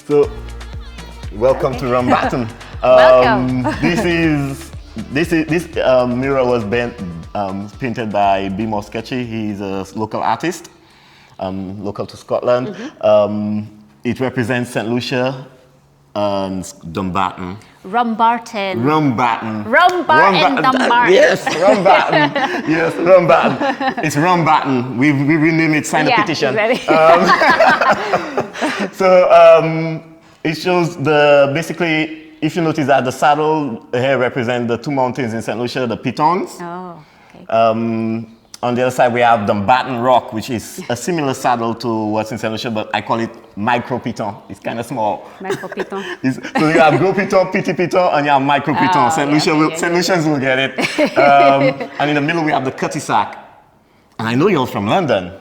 So, welcome to Rumbarton. Welcome. This mural was painted by Bimo Sketchy. He's a local artist, local to Scotland. It represents St. Lucia and Dumbarton. Rumbarton. Rumbarton. Dumbarton. Yes, Rumbarton. Yes, Rumbarton. It's Rumbarton. We renamed it, signed a petition. Exactly. It shows basically, if you notice that the saddle here represents the two mountains in St. Lucia, the Pitons. Oh, okay. On the other side, we have Dumbarton Rock, which is a similar saddle to what's in St. Lucia, but I call it Micro Piton. It's kind of small. Micro Piton. So you have Gros Piton, Petit Piton, and you have Micro Piton. St. Lucians will get it. And in the middle, we have the Cutty-Sack. And I know you're from London.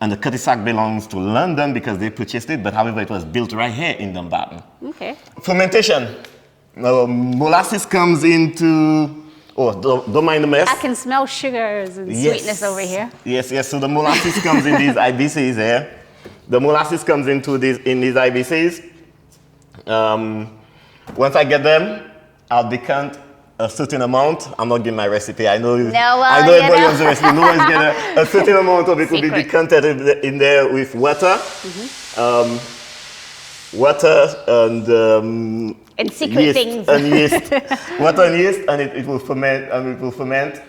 And the Cutty-Sack belongs to London because they purchased it, but however, it was built right here in Dumbarton. Okay. Fermentation. Molasses comes into... Oh, don't mind the mess. I can smell sugars and sweetness over here. Yes. So the molasses comes in these IBCs here. The molasses comes into these IBCs. Once I get them, I'll decant a certain amount. I'm not giving my recipe. I know everybody has a recipe. No one's getting a certain amount of it will be decanted in there with water. Water and secret things. And yeast. Water and yeast, and it will ferment, and it will ferment.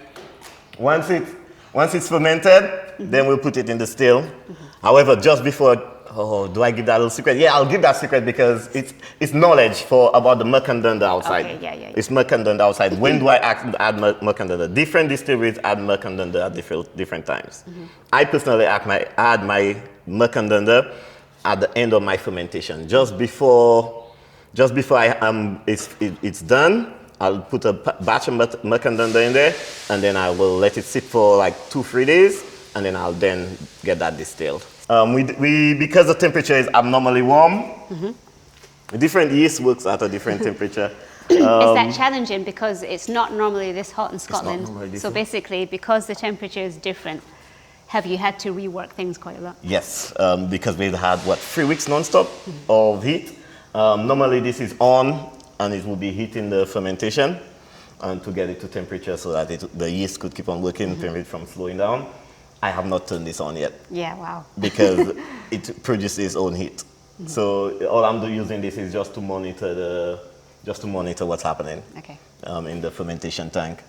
Once it's fermented, then we'll put it in the still. However, just before, do I give that little secret? Yeah, I'll give that secret because it's knowledge about the muck and dunder outside. Okay, yeah. It's muck and dunder outside. When do I add muck and dunder? Different distilleries add muck and dunder at different times. I personally add my muck and dunder at the end of my fermentation, just before it's done. I'll put a batch of muck and dunder in there, and then I will let it sit for like 2-3 days, and then I'll then get that distilled. Because the temperature is abnormally warm, different yeast works at a different temperature. Is that challenging because it's not normally this hot in Scotland? So basically, because the temperature is different, have you had to rework things quite a lot? Yes, because we've had 3 weeks non-stop of heat. Normally this is on, and it will be heating the fermentation and to get it to temperature so that the yeast could keep on working, prevent it from slowing down. I have not turned this on yet. Yeah, wow. Because it produces its own heat. So all I'm using this is just to monitor what's happening in the fermentation tank.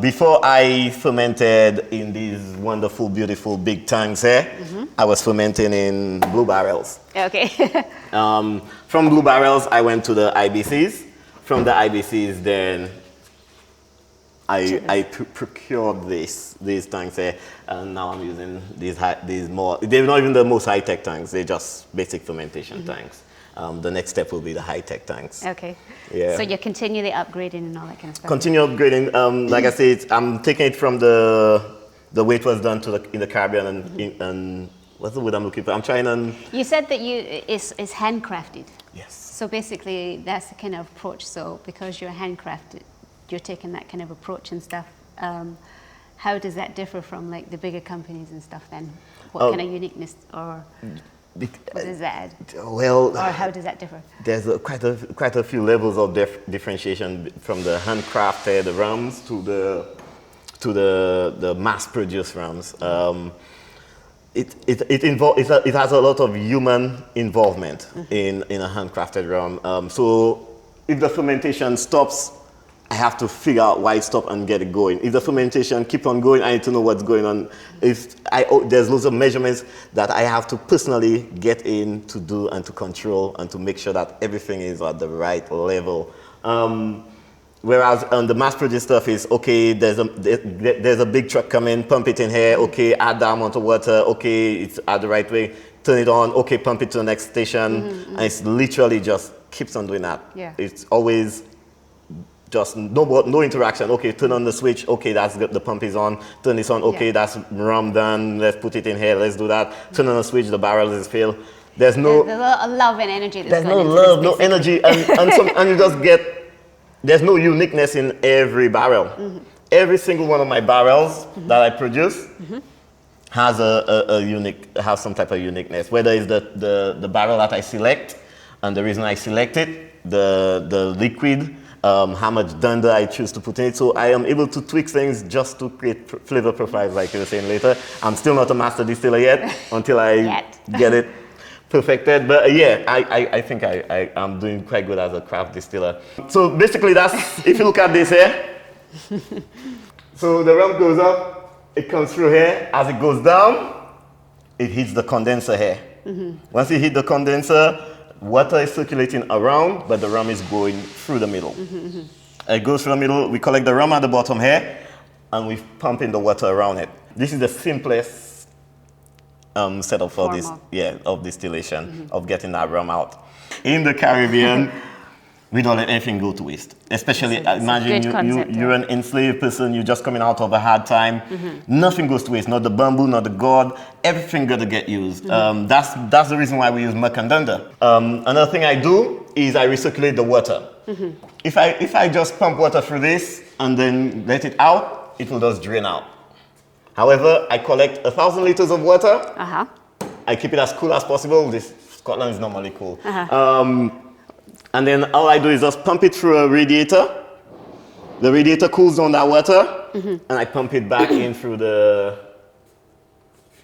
Before I fermented in these wonderful, beautiful big tanks here, I was fermenting in blue barrels. Okay. From blue barrels, I went to the IBCs. From the IBCs, then I procured these tanks here, and now I'm using these more. They're not even the most high-tech tanks. They're just basic fermentation tanks. The next step will be the high-tech tanks. Okay. Yeah. So you're continually upgrading and all that kind of stuff? Continue upgrading. Like I said, I'm taking it from the way it was done in the Caribbean and what's the word I'm looking for? I'm trying and... You said that it's handcrafted. Yes. So basically, that's the kind of approach. So because you're handcrafted, you're taking that kind of approach and stuff. How does that differ from like the bigger companies and stuff then? What kind of uniqueness or... What is that? Well, or how does that differ? There's quite a few levels of differentiation from the handcrafted rums to the mass-produced rums. It has a lot of human involvement in a handcrafted rum. So if the fermentation stops, I have to figure out why it stopped and get it going. If the fermentation keep on going, I need to know what's going on. There's loads of measurements that I have to personally get in to do and to control and to make sure that everything is at the right level. Whereas on the mass-produced stuff is, okay, there's a big truck coming, pump it in here, okay, add that amount of water, okay, it's at the right way, turn it on, okay, pump it to the next station, and it's literally just keeps on doing that. Yeah. It's always just no interaction. Okay, turn on the switch. Okay, that's the pump is on. Turn this on. Okay, that's rum done. Let's put it in here. Let's do that. Turn on the switch. The barrel is filled. There's no love and energy. There's no love, no energy, and you just get. There's no uniqueness in every barrel. Every single one of my barrels that I produce has some type of uniqueness. Whether it's the barrel that I select, and the reason I select it, the liquid, how much dunder I choose to put in it. So I am able to tweak things just to create flavor profiles, like you were saying later. I'm still not a master distiller yet until I get it perfected. But yeah, I think I'm doing quite good as a craft distiller. So basically that's, if you look at this here, so the rum goes up, it comes through here. As it goes down, it hits the condenser here. Once it hits the condenser, water is circulating around, but the rum is going through the middle. It goes through the middle, we collect the rum at the bottom here, and we pump in the water around it. This is the simplest setup for this, of distillation, of getting that rum out. In the Caribbean, we don't let anything go to waste. Especially, imagine you're an enslaved person, you're just coming out of a hard time. Nothing goes to waste, not the bamboo, not the gourd, everything got to get used. That's the reason why we use muck and dunder. Another thing I do is I recirculate the water. If I just pump water through this and then let it out, it will just drain out. However, I collect 1,000 liters of water. I keep it as cool as possible. Scotland is normally cool. And then all I do is just pump it through a radiator. The radiator cools down that water, and I pump it back in through the...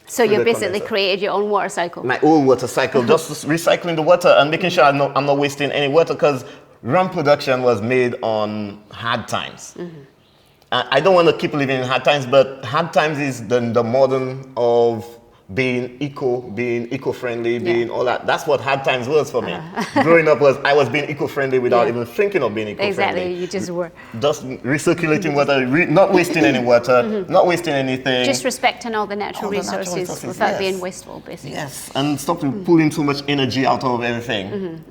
So you basically created your own water cycle? My own water cycle, just recycling the water and making sure I'm not wasting any water, because rum production was made on hard times. I don't want to keep living in hard times, but hard times is the modern of being eco-friendly, being all that. That's what hard times was for me. Growing up I was being eco-friendly without even thinking of being eco-friendly. Exactly, you just were. Just recirculating water, not wasting any water, not wasting anything. Just respecting all the natural resources without being wasteful, basically. Yes, and stop pulling too much energy out of everything.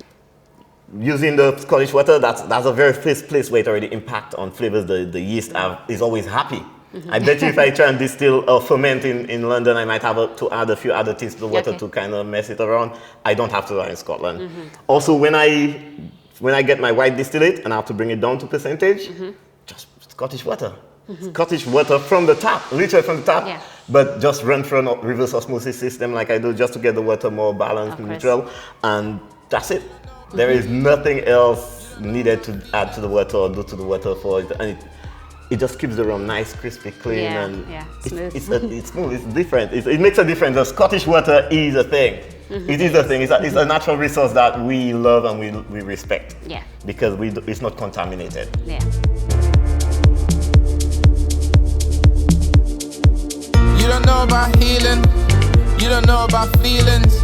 Using the Scottish water, that's a very first place where it already impacts on flavors. The yeast is always happy. I bet you if I try and distill or ferment in London, I might have to add a few other things to the water to kind of mess it around. I don't have to do that in Scotland. Also, when I get my white distillate and I have to bring it down to percentage, just Scottish water. Scottish water from the tap, literally from the tap, but just run through a reverse osmosis system like I do, just to get the water more balanced, neutral, and that's it. There is nothing else needed to add to the water or do to the water for it. And it just keeps the rum nice, crispy, clean, and smooth. It's smooth. It's different. It makes a difference. The Scottish water is a thing. It is a thing. It's a natural resource that we love and we respect. Because it's not contaminated. You don't know about healing. You don't know about feelings.